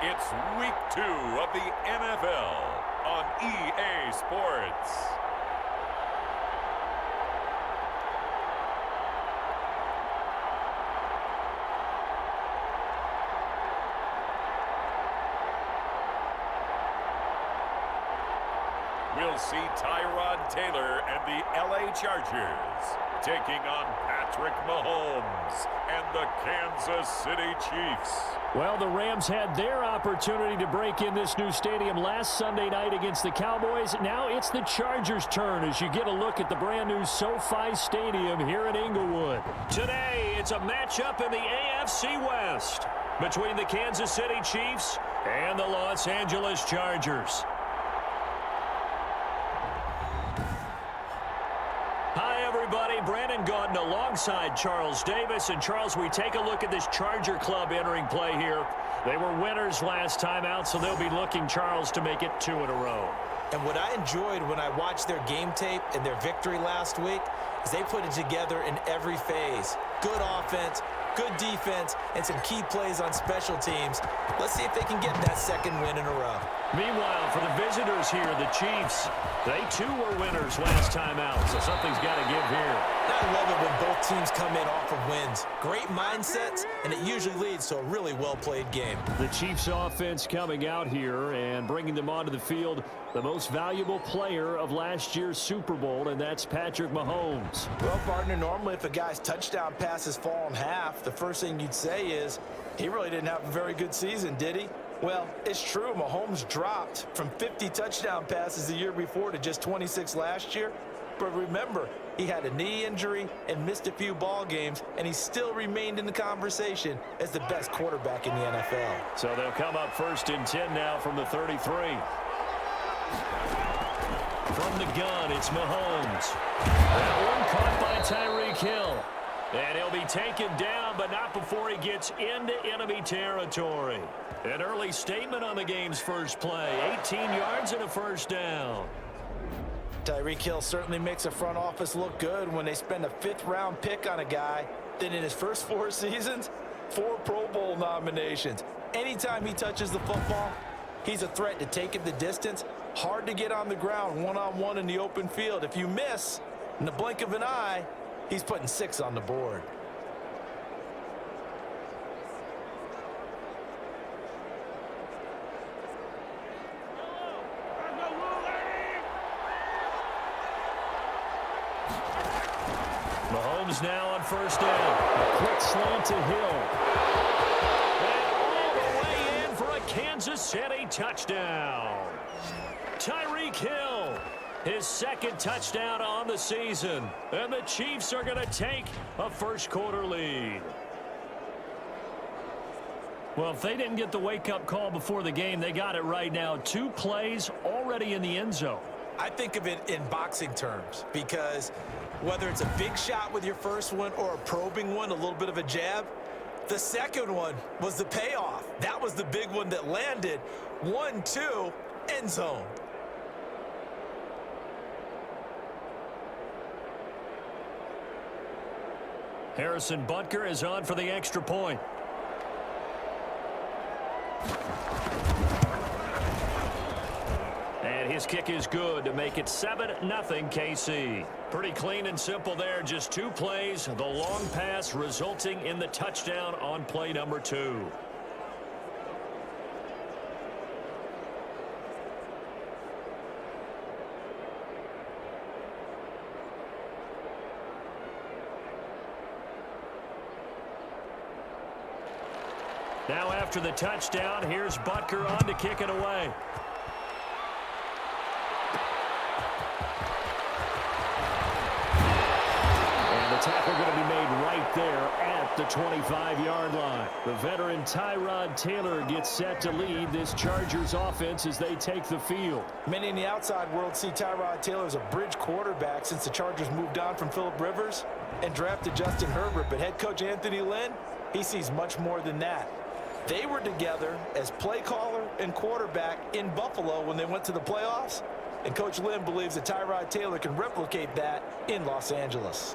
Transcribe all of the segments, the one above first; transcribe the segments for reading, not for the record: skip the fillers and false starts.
It's week 2 of the NFL on EA Sports. We'll see Tyrod Taylor and the LA Chargers taking on Patrick Mahomes and the Kansas City Chiefs. Well, the Rams had their opportunity to break in this new stadium last Sunday night against the Cowboys. Now it's the Chargers' turn as you get a look at the brand new SoFi Stadium here in Inglewood. Today, it's a matchup in the AFC West between the Kansas City Chiefs and the Los Angeles Chargers. Hi, everybody. Brandon Gautin alongside Charles Davis. And, Charles, we take a look at this Charger club entering play here. They were winners last time out, so they'll be looking, Charles, to make it 2 in a row. And what I enjoyed when I watched their game tape and their victory last week is they put it together in every phase. Good offense, good defense, and some key plays on special teams. Let's see if they can get that second win in a row. Meanwhile, for the visitors here, the Chiefs, they too were winners last time out, so something's got to give here. I love it when both teams come in off of wins. Great mindsets, and it usually leads to a really well-played game. The Chiefs offense coming out here and bringing them onto the field, the most valuable player of last year's Super Bowl, and that's Patrick Mahomes. Well, partner, normally if a guy's touchdown passes fall in half, the first thing you'd say is, he really didn't have a very good season, did he? Well, it's true. Mahomes dropped from 50 touchdown passes the year before to just 26 last year. But remember, he had a knee injury and missed a few ball games, and he still remained in the conversation as the best quarterback in the NFL. So they'll come up 1st and 10 now from the 33. From the gun, it's Mahomes. That one caught by Tyreek Hill. And he'll be taken down, but not before he gets into enemy territory. An early statement on the game's first play. 18 yards and a first down. Tyreek Hill certainly makes a front office look good when they spend a 5th-round pick on a guy. Then in his first 4 seasons, 4 Pro Bowl nominations. Anytime he touches the football, he's a threat to take it the distance. Hard to get on the ground one-on-one in the open field. If you miss, in the blink of an eye, he's putting 6 on the board. Mahomes now on 1st down. A quick slant to Hill. And all the way in for a Kansas City touchdown. Tyreek Hill, his 2nd touchdown on the season. And the Chiefs are going to take a first-quarter lead. Well, if they didn't get the wake-up call before the game, they got it right now. 2 plays already in the end zone. I think of it in boxing terms because whether it's a big shot with your first one or a probing one, a little bit of a jab, the second one was the payoff. That was the big one that landed. 1-2, end zone. Harrison Butker is on for the extra point. And his kick is good to make it 7-0 KC. Pretty clean and simple there. Just 2 plays. The long pass resulting in the touchdown on play number 2. Now after the touchdown, here's Butker on to kick it away. And the tackle going to be made right there at the 25-yard line. The veteran Tyrod Taylor gets set to lead this Chargers offense as they take the field. Many in the outside world see Tyrod Taylor as a bridge quarterback since the Chargers moved on from Phillip Rivers and drafted Justin Herbert. But head coach Anthony Lynn, he sees much more than that. They were together as play caller and quarterback in Buffalo when they went to the playoffs. And Coach Lynn believes that Tyrod Taylor can replicate that in Los Angeles.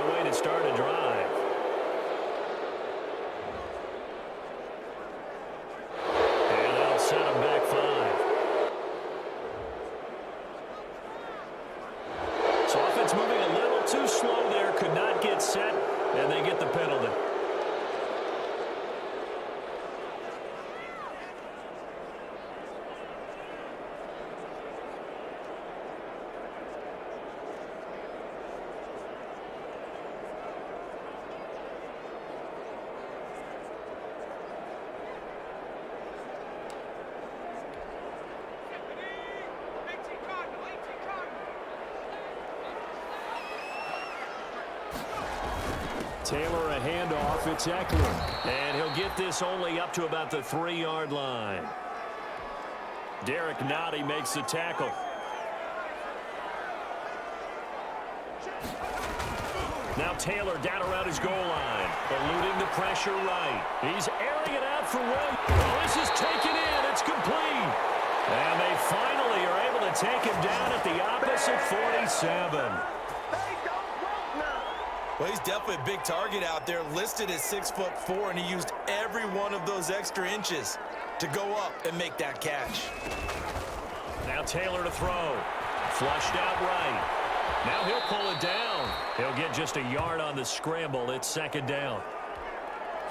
the way to start a drive. And that'll set him back 5. So offense moving a little too slow there. Could not get set, and they get the penalty. Taylor a handoff. It's Eckler. And he'll get this only up to about the 3-yard line. Derek Nottie makes the tackle. Now Taylor down around his goal line. Eluding the pressure right. He's airing it out for Williams. Oh, this is taken in. It's complete. And they finally are able to take him down at the opposite 47. Well, he's definitely a big target out there, listed at 6'4", and he used every one of those extra inches to go up and make that catch. Now Taylor to throw. Flushed out right. Now he'll pull it down. He'll get just a yard on the scramble. It's 2nd down.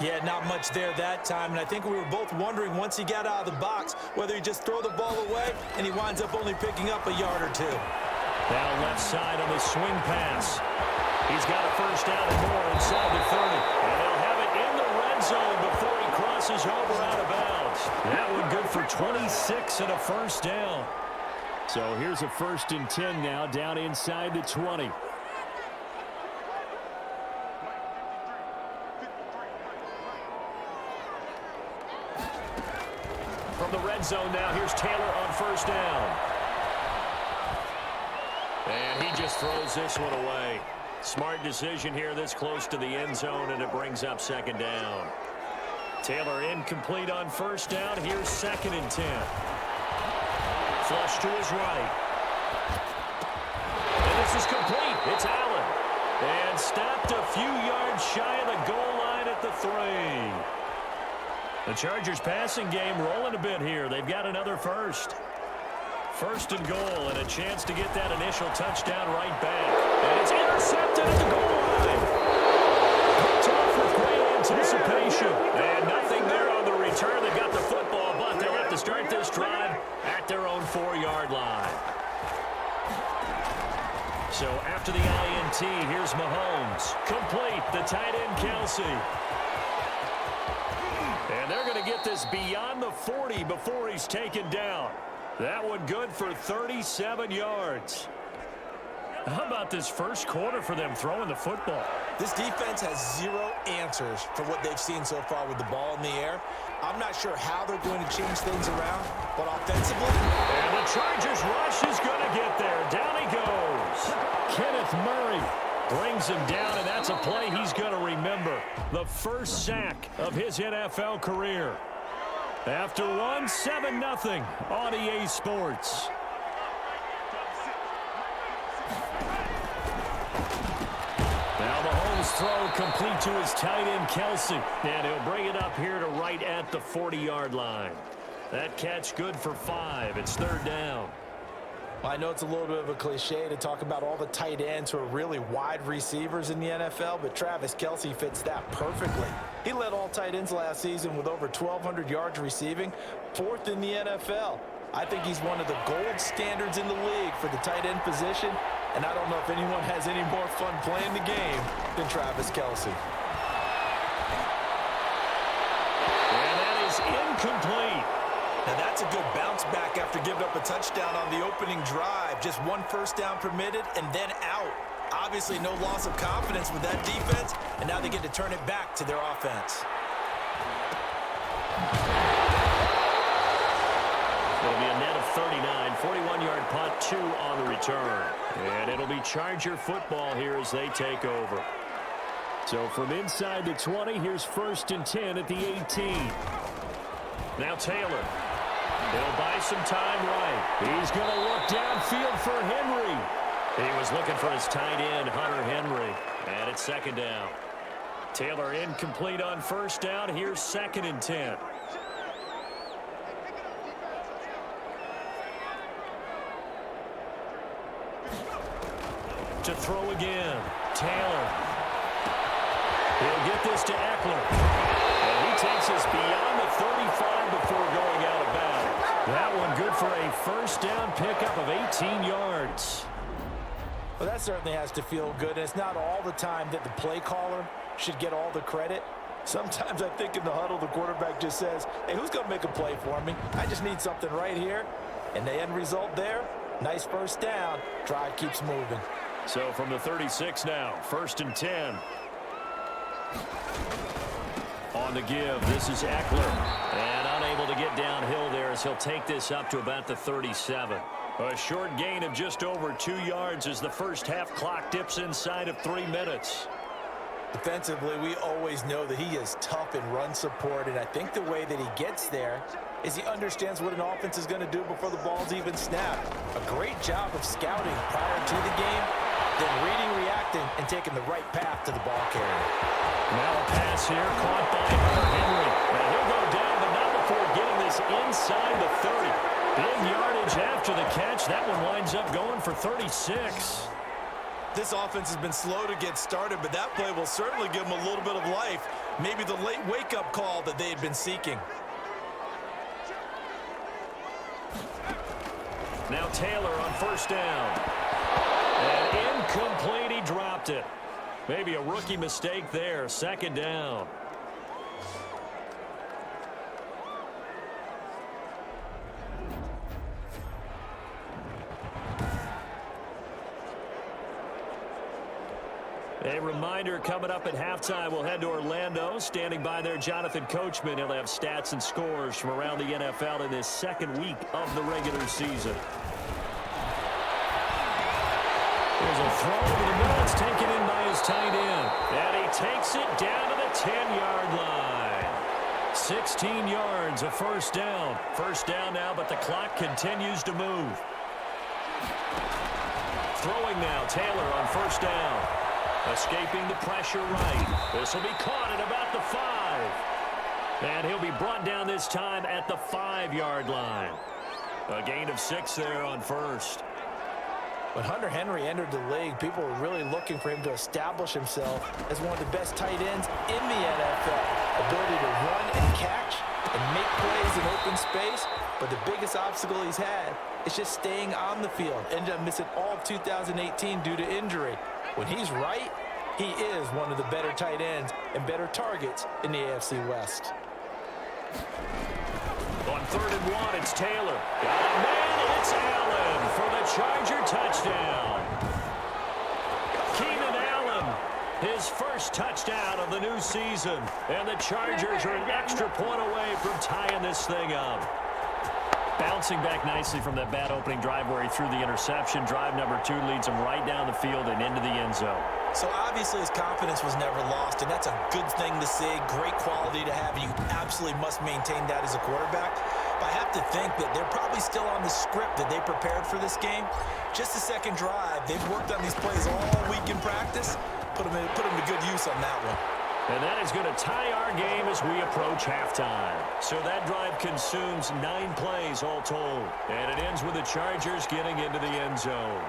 Yeah, not much there that time, and I think we were both wondering once he got out of the box whether he'd just throw the ball away, and he winds up only picking up a yard or 2. Down left side on the swing pass. He's got a 1st down and more inside the 30. And they'll have it in the red zone before he crosses over out of bounds. That one good for 26 and a 1st down. So here's a 1st and 10 now, down inside the 20. From the red zone now, here's Taylor on 1st down. And he just throws this one away. Smart decision here this close to the end zone, and it brings up 2nd down. Taylor incomplete on 1st down. Here's 2nd and 10. Flush to his right. And this is complete. It's Allen. And stopped a few yards shy of the goal line at the 3. The Chargers passing game rolling a bit here. They've got another 1st. 1st and goal, and a chance to get that initial touchdown right back. And it's intercepted at the goal line. Picked off with great anticipation. And nothing there on the return. They got the football, but they'll have to start this drive at their own 4-yard line. So after the INT, here's Mahomes. Complete, the tight end Kelsey. And they're going to get this beyond the 40 before he's taken down. That one good for 37 yards. How about this first quarter for them throwing the football? This defense has 0 answers for what they've seen so far with the ball in the air. I'm not sure how they're going to change things around, but offensively... And the Chargers rush is going to get there. Down he goes. Kenneth Murray brings him down, and that's a play he's going to remember. The 1st sack of his NFL career. After one, 7-0 on EA Sports. Now Mahomes' throw complete to his tight end Kelsey. And he'll bring it up here to right at the 40-yard line. That catch good for 5. It's 3rd down. Well, I know it's a little bit of a cliche to talk about all the tight ends who are really wide receivers in the NFL, but Travis Kelce fits that perfectly. He led all tight ends last season with over 1,200 yards receiving, 4th in the NFL. I think he's one of the gold standards in the league for the tight end position, and I don't know if anyone has any more fun playing the game than Travis Kelce. And that is incomplete. Now that's a good bounce back after giving up a touchdown on the opening drive. Just 1 1st down permitted and then out. Obviously no loss of confidence with that defense, and now they get to turn it back to their offense. It'll be a net of 39, 41-yard punt, 2 on the return. And it'll be Charger football here as they take over. So from inside the 20, here's 1st and 10 at the 18. Now Taylor. He'll buy some time right. He's going to look downfield for Henry. He was looking for his tight end, Hunter Henry, and it's second down. Taylor incomplete on first down. Here's 2nd and 10. To throw again, Taylor. He'll get this to Eckler. And he takes us beyond the 35 before going out of bounds. That one good for a first down pickup of 18 yards. Well, that certainly has to feel good. And it's not all the time that the play caller should get all the credit. Sometimes I think in the huddle, the quarterback just says, hey, who's going to make a play for me? I just need something right here. And the end result there, nice first down. Drive keeps moving. So from the 36 now, 1st and 10. On the give, this is Eckler. And unable to get downhill there as he'll take this up to about the 37. A short gain of just over 2 yards as the first half clock dips inside of 3 minutes. Defensively, we always know that he is tough in run support, and I think the way that he gets there is he understands what an offense is going to do before the ball's even snapped. A great job of scouting prior to the game, then reading, reacting, and taking the right path to the ball carrier. Now a pass here, caught by Hunter Henry. And he'll go down, but not before getting this inside the 30. Big yardage after the catch. That one winds up going for 36. This offense has been slow to get started, but that play will certainly give them a little bit of life. Maybe the late wake-up call that they had been seeking. Now Taylor on first down. And incomplete, he dropped it. Maybe a rookie mistake there, 2nd down. A reminder coming up at halftime, we'll head to Orlando. Standing by there, Jonathan Coachman. He'll have stats and scores from around the NFL in this 2nd week of the regular season. There's a throw over the middle. It's taken in by his tight end. And he takes it down to the 10-yard line. 16 yards, a first down. First down now, but the clock continues to move. Throwing now, Taylor on first down. Escaping the pressure right. This will be caught at about the 5. And he'll be brought down this time at the 5-yard line. A gain of 6 there on first. When Hunter Henry entered the league, people were really looking for him to establish himself as one of the best tight ends in the NFL. Ability to run and catch and make plays in open space. But the biggest obstacle he's had is just staying on the field. Ended up missing all of 2018 due to injury. When he's right, he is one of the better tight ends and better targets in the AFC West. On 3rd and 1, it's Taylor. Got a man, and it's Allen for the Charger touchdown. Keenan Allen, his first touchdown of the new season. And the Chargers are an extra point away from tying this thing up. Bouncing back nicely from that bad opening drive where he threw the interception. Drive number 2 leads him right down the field and into the end zone. So obviously his confidence was never lost, and that's a good thing to see. Great quality to have, and you absolutely must maintain that as a quarterback. But I have to think that they're probably still on the script that they prepared for this game. Just the second drive, they've worked on these plays all week in practice. Put them to good use on that one. And that is going to tie our game as we approach halftime. So that drive consumes 9 plays all told. And it ends with the Chargers getting into the end zone.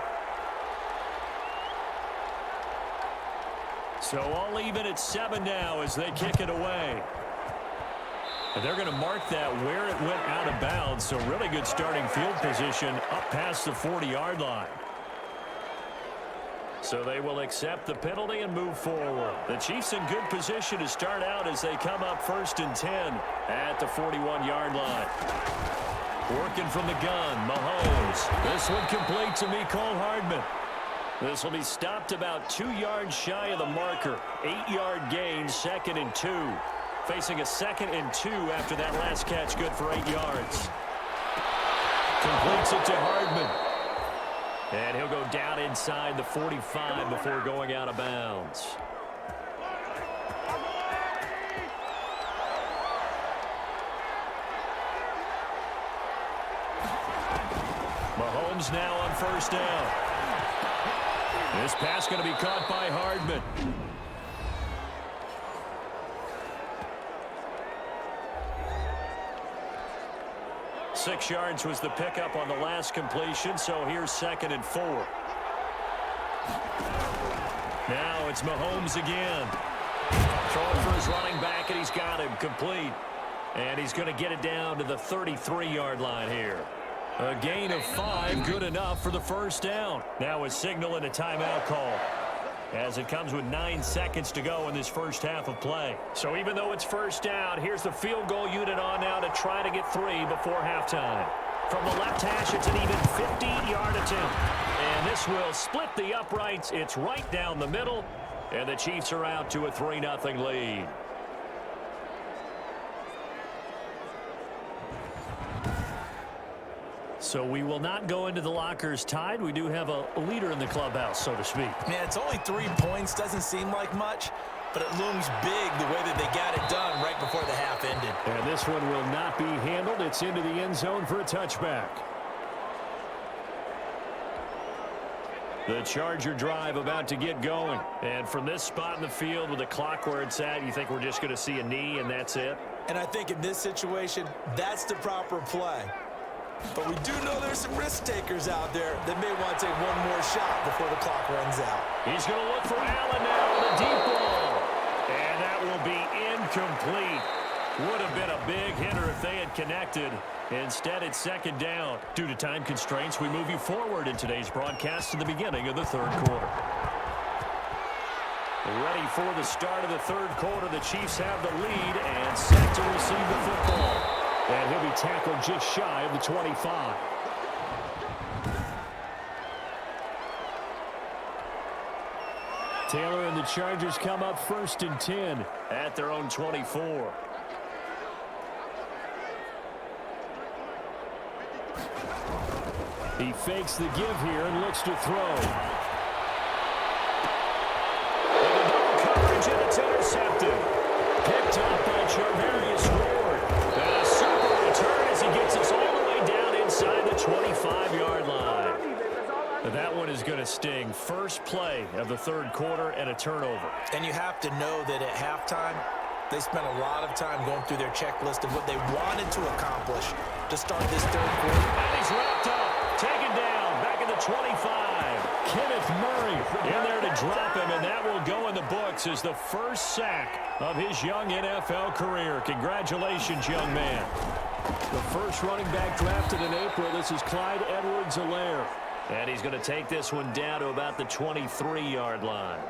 So all even at 7 now as they kick it away. And they're going to mark that where it went out of bounds. So really good starting field position up past the 40-yard line. So they will accept the penalty and move forward. The Chiefs in good position to start out as they come up 1st and 10 at the 41-yard line. Working from the gun, Mahomes. This one complete to Mecole Hardman. This will be stopped about 2 yards shy of the marker. 8-yard gain, 2nd and 2. Facing a 2nd and 2 after that last catch, good for 8 yards. Completes it to Hardman. And he'll go down inside the 45 before going out of bounds. Mahomes now on first down. This pass going to be caught by Hardman. Six yards was the pickup on the last completion, so here's 2nd and 4. Now it's Mahomes again. Throwing for his running back, and he's got him complete. And he's going to get it down to the 33-yard line here. A gain of 5, good enough for the first down. Now a signal and a timeout call, as it comes with 9 seconds to go in this first half of play. So even though it's first down, here's the field goal unit on now to try to get 3 before halftime. From the left hash, it's an even 50-yard attempt. And this will split the uprights. It's right down the middle, and the Chiefs are out to a 3-0 lead. So we will not go into the lockers tied. We do have a leader in the clubhouse, so to speak. Yeah, it's only 3 points. Doesn't seem like much, but it looms big the way that they got it done right before the half ended. And this one will not be handled. It's into the end zone for a touchback. The Charger drive about to get going. And from this spot in the field with the clock where it's at, you think we're just going to see a knee and that's it? And I think in this situation, that's the proper play. But we do know there's some risk takers out there that may want to take one more shot before the clock runs out. He's going to look for Allen now on the deep ball. And that will be incomplete. Would have been a big hitter if they had connected. Instead, it's 2nd down. Due to time constraints, we move you forward in today's broadcast to the beginning of the 3rd quarter. Ready for the start of the 3rd quarter. The Chiefs have the lead and set to receive the football. And he'll be tackled just shy of the 25. Taylor and the Chargers come up 1st and 10 at their own 24. He fakes the give here and looks to throw. And the double coverage, and it's intercepted. Picked up by Charvarius Ward. And a super return as he gets us all the way down inside the 25-yard line. That one is going to sting. First play of the 3rd quarter and a turnover. And you have to know that at halftime, they spent a lot of time going through their checklist of what they wanted to accomplish to start this 3rd quarter. And he's wrapped up. Taken down, back at the 25. Kenneth Murray in there to drop him, and that will go in the books as the first sack of his young NFL career. Congratulations, young man. The first running back drafted in April. This is Clyde Edwards-Helaire. And he's going to take this one down to about the 23-yard line.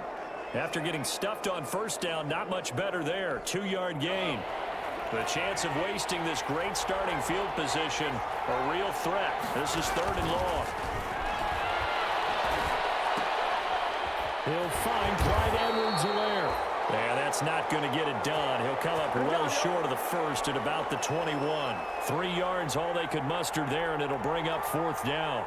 After getting stuffed on first down, not much better there. 2-yard gain. The chance of wasting this great starting field position, a real threat. This is 3rd and long. He'll find Clyde Edwards-Helaire. Yeah, that's not going to get it done. He'll come up well short of the first at about the 21. 3 yards, all they could muster there, and it'll bring up 4th down.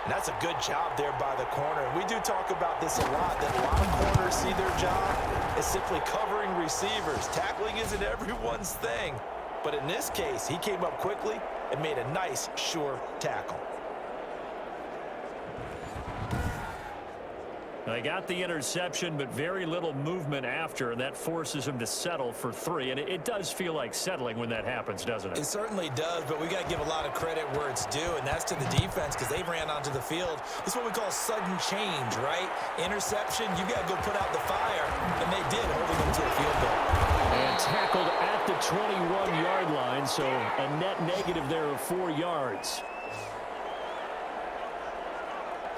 And that's a good job there by the corner. And we do talk about this a lot, that a lot of corners see their job as simply covering receivers. Tackling isn't everyone's thing. But in this case, he came up quickly and made a nice, sure tackle. They got the interception, but very little movement after, and that forces him to settle for 3. And it does feel like settling when that happens, doesn't it? It certainly does, but we got to give a lot of credit where it's due, and that's to the defense because they ran onto the field. It's what we call sudden change, right? Interception, you got to go put out the fire, and they did, holding them to a field goal. And tackled at the 21-yard line, so a net negative there of 4 yards.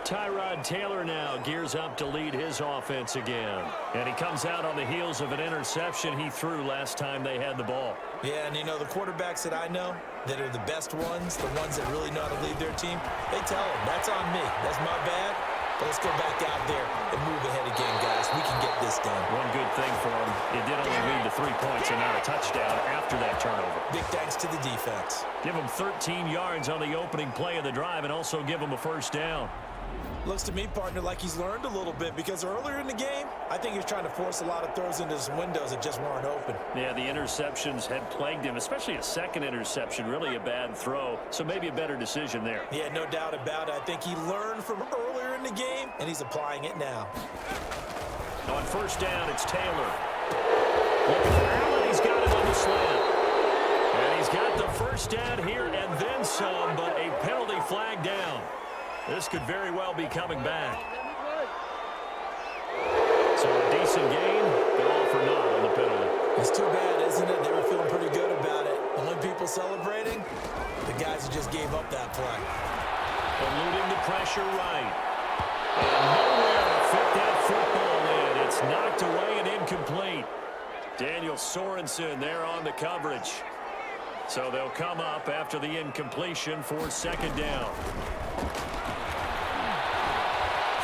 Tyrod Taylor now gears up to lead his offense again. And he comes out on the heels of an interception he threw last time they had the ball. Yeah, and you know, the quarterbacks that I know that are the best ones, the ones that really know how to lead their team, they tell them, that's on me. That's my bad. But let's go back out there and move ahead again, guys. We can get this done. One good thing for him, it did only lead to 3 points and not a touchdown after that turnover. Big thanks to the defense. Give him 13 yards on the opening play of the drive and also give him a first down. Looks to me, partner, like he's learned a little bit because earlier in the game, I think he was trying to force a lot of throws into his windows that just weren't open. Yeah, the interceptions had plagued him, especially a second interception, really a bad throw. So maybe a better decision there. Yeah, no doubt about it. I think he learned from earlier in the game, and he's applying it now. On first down, it's Taylor. Looking for Allen, he's got it on the slant. And he's got the first down here and then some, but a penalty flag down. This could very well be coming back. So a decent game, but all for naught on the penalty. It's too bad, isn't it? They were feeling pretty good about it. Only people celebrating, the guys who just gave up that play. Eluding the pressure right. And nowhere to fit that football in. It's knocked away and incomplete. Daniel Sorensen there on the coverage. So they'll come up after the incompletion for second down.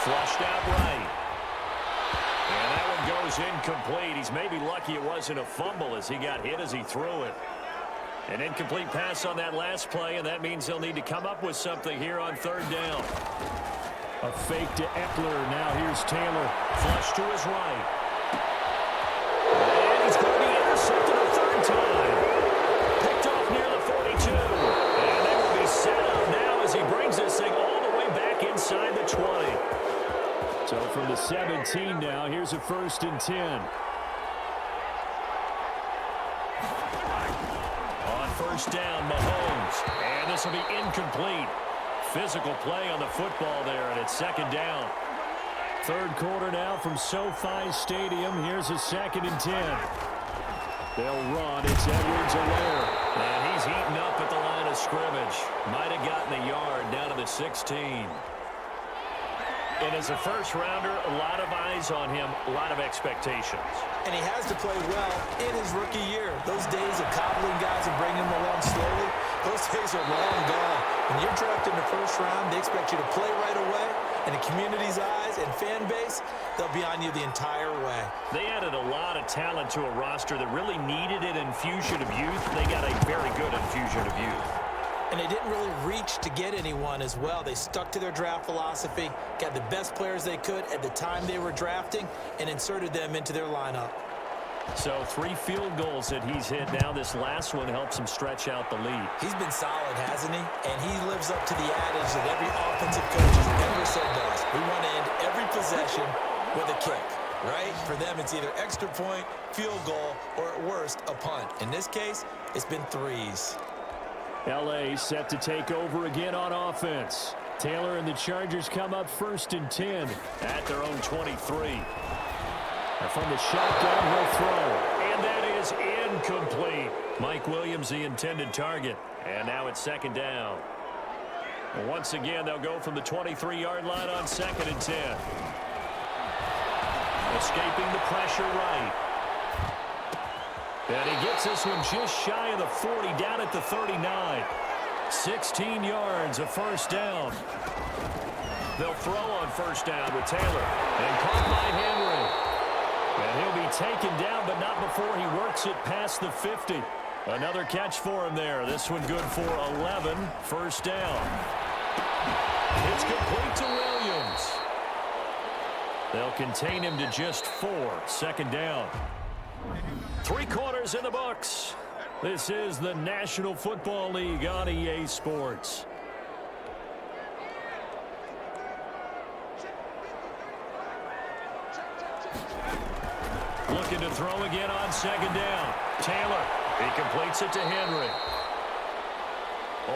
Flushed out right. And that one goes incomplete. He's maybe lucky it wasn't a fumble as he got hit as he threw it. An incomplete pass on that last play, and that means they'll need to come up with something here on third down. A fake to Eckler. Now here's Taylor. Flush to his right. And he's going to be intercepted a third time. Picked off near the 42. And they will be set up now as he brings this thing all the way back inside the 20. So from the 17 now, here's a 1st and 10. On first down, Mahomes. And this will be incomplete. Physical play on the football there, and it's second down. Third quarter now from SoFi Stadium. Here's a 2nd and 10. They'll run. It's Edwards-Helaire. And he's heating up at the line of scrimmage. Might have gotten a yard down to the 16. And as a first-rounder, a lot of eyes on him, a lot of expectations. And he has to play well in his rookie year. Those days of coddling guys and bringing them along slowly, those days are long gone. When you're drafted in the first round, they expect you to play right away. And the community's eyes and fan base, they'll be on you the entire way. They added a lot of talent to a roster that really needed an infusion of youth. They got a very good infusion of youth. And they didn't really reach to get anyone as well. They stuck to their draft philosophy, got the best players they could at the time they were drafting, and inserted them into their lineup. So 3 field goals that he's hit now. This last one helps him stretch out the lead. He's been solid, hasn't he? And he lives up to the adage that every offensive coach has ever said does. We want to end every possession with a kick, right? For them, it's either extra point, field goal, or at worst, a punt. In this case, it's been 3s. L.A. set to take over again on offense. Taylor and the Chargers come up 1st and 10 at their own 23. And from the shotgun, he'll throw. And that is incomplete. Mike Williams, the intended target. And now it's 2nd down. Once again, they'll go from the 23-yard line on 2nd and 10. Escaping the pressure right. And he gets this one just shy of the 40, down at the 39. 16 yards, a first down. They'll throw on first down with Taylor. And caught by Henry. And he'll be taken down, but not before he works it past the 50. Another catch for him there. This one good for 11. First down. It's complete to Williams. They'll contain him to just 4. 2nd down. 3 quarters in the books. This is the National Football League on EA Sports. Looking to throw again on 2nd down. Taylor, he completes it to Henry.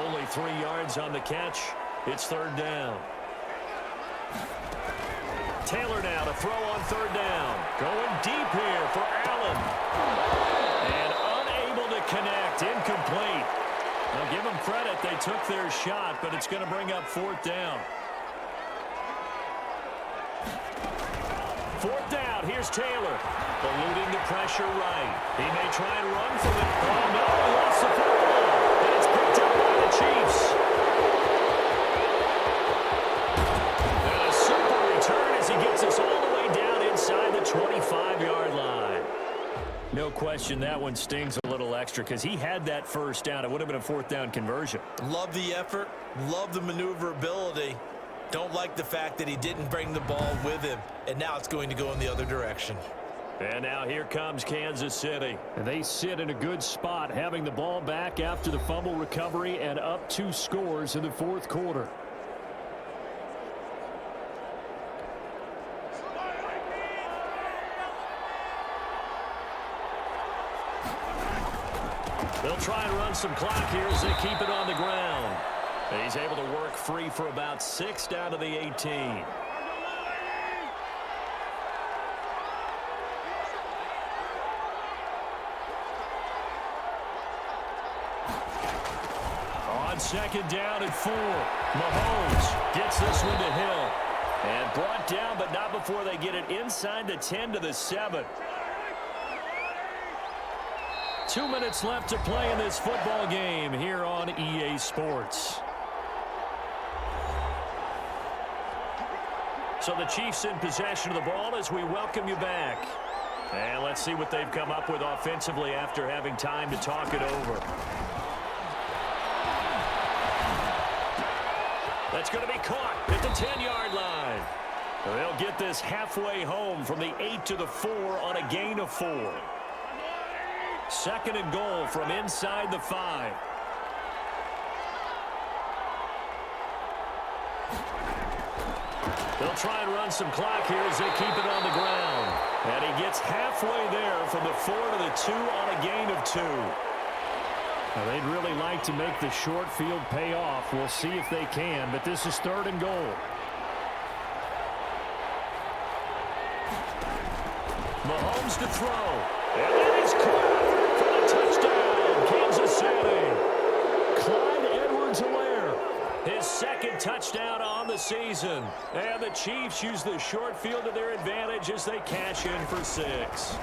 Only 3 yards on the catch. It's 3rd down. Taylor now to throw on 3rd down. Going deep here for Allen. And unable to connect. Incomplete. Now give them credit. They took their shot, but it's going to bring up 4th down. 4th down. Here's Taylor. Eluding the pressure right. He may try and run from it. Oh, no. He lost the football. And it's picked up by the Chiefs. And a super return as he gets us all the way down inside the 25-yard line. No question that one stings a little extra because he had that first down. It would have been a 4th down conversion. Love the effort. Love the maneuverability. Don't like the fact that he didn't bring the ball with him, and now it's going to go in the other direction. And now here comes Kansas City. And they sit in a good spot, having the ball back after the fumble recovery and up 2 scores in the fourth quarter. They'll try and run some clock here as they keep it on the ground. He's able to work free for about 6 down to the 18. On second down and 4, Mahomes gets this one to Hill. And brought down, but not before they get it inside the 10 to the 7. 2 minutes left to play in this football game here on EA Sports. So the Chiefs in possession of the ball as we welcome you back. And let's see what they've come up with offensively after having time to talk it over. That's going to be caught at the 10-yard line. They'll get this halfway home from the 8 to the 4 on a gain of 4. Second and goal from inside the 5. They'll try and run some clock here as they keep it on the ground. And he gets halfway there from the 4 to the 2 on a gain of 2. Now, they'd really like to make the short field pay off. We'll see if they can, but this is third and goal. Mahomes to throw. And that is caught for the touchdown, Kansas City. Clyde Edwards-Helaire, his second touchdown on the season. And the Chiefs use the short field to their advantage as they cash in for 6.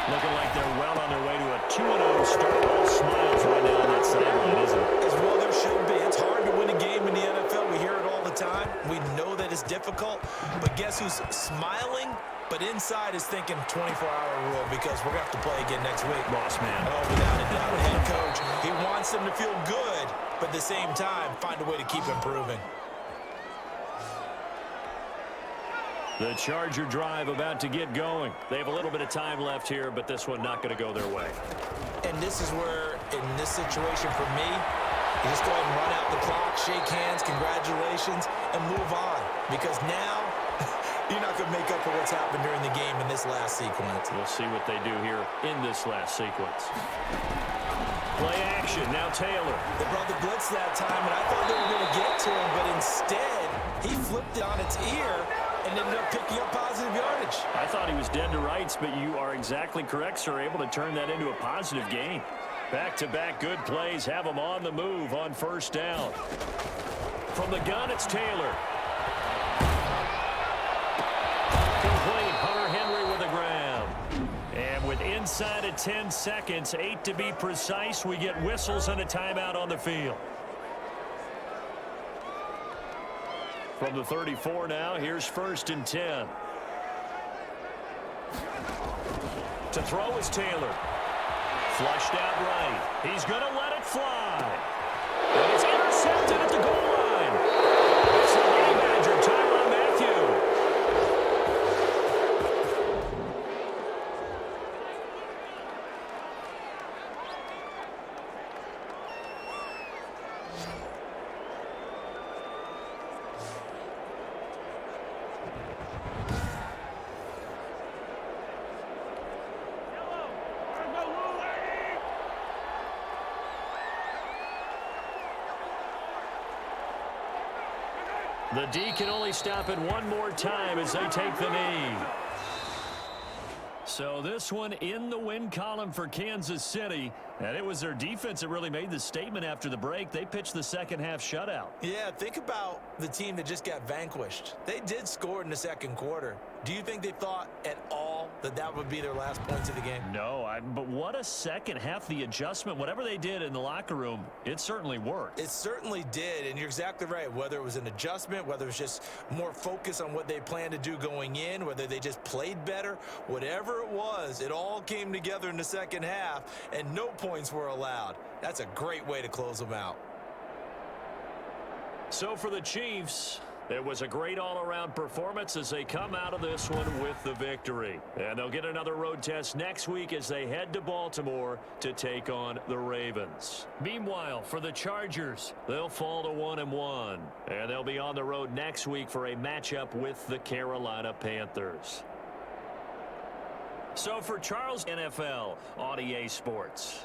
Looking like they're well on their way to a 2-0 start. All smiles right now on that sideline, isn't it? As well there should be. It's hard to win a game in the NFL. We hear it all the time. We know that it's difficult. But guess who's smiling? But inside is thinking 24-hour rule because we're going to have to play again next week. Boss man. Oh, without a doubt. Head coach, he wants them to feel good, but at the same time, find a way to keep improving. The Charger drive about to get going. They have a little bit of time left here, but this one not going to go their way. And this is where, in this situation for me, you just go ahead and run out the clock, shake hands, congratulations, and move on. Because now, you're not going to make up for what's happened during the game in this last sequence. We'll see what they do here in this last sequence. Play action, now Taylor. They brought the blitz that time, and I thought they were going to get to him, but instead, he flipped it on its ear and ended up picking up positive yardage. I thought he was dead to rights, but you are exactly correct, sir. Able to turn that into a positive gain. Back-to-back good plays have them on the move on first down. From the gun, it's Taylor. Complete. Hunter Henry with the ground. And with inside of 10 seconds, 8 to be precise, we get whistles and a timeout on the field. From the 34 now, here's first and 10. To throw is Taylor. Flushed out right. He's going to let it fly. And it's intercepted at the goal line. It's the Honey Badger, Tyrann Mathieu. The D can only stop it one more time as they take the knee. So this one in the win column for Kansas City. And it was their defense that really made the statement after the break. They pitched the second half shutout. Yeah, think about the team that just got vanquished. They did score in the second quarter. Do you think they thought at all that that would be their last points of the game? No, but what a second half. The adjustment, whatever they did in the locker room, it certainly worked. It certainly did, and you're exactly right. Whether it was an adjustment, whether it was just more focus on what they planned to do going in, whether they just played better, whatever it was, it all came together in the second half, and no points were allowed. That's a great way to close them out. So for the Chiefs, It was a great all-around performance as they come out of this one with the victory. And they'll get another road test next week as they head to Baltimore to take on the Ravens. Meanwhile, for the Chargers, they'll fall to 1-1. And they'll be on the road next week for a matchup with the Carolina Panthers. So for Charles NFL on EA Sports.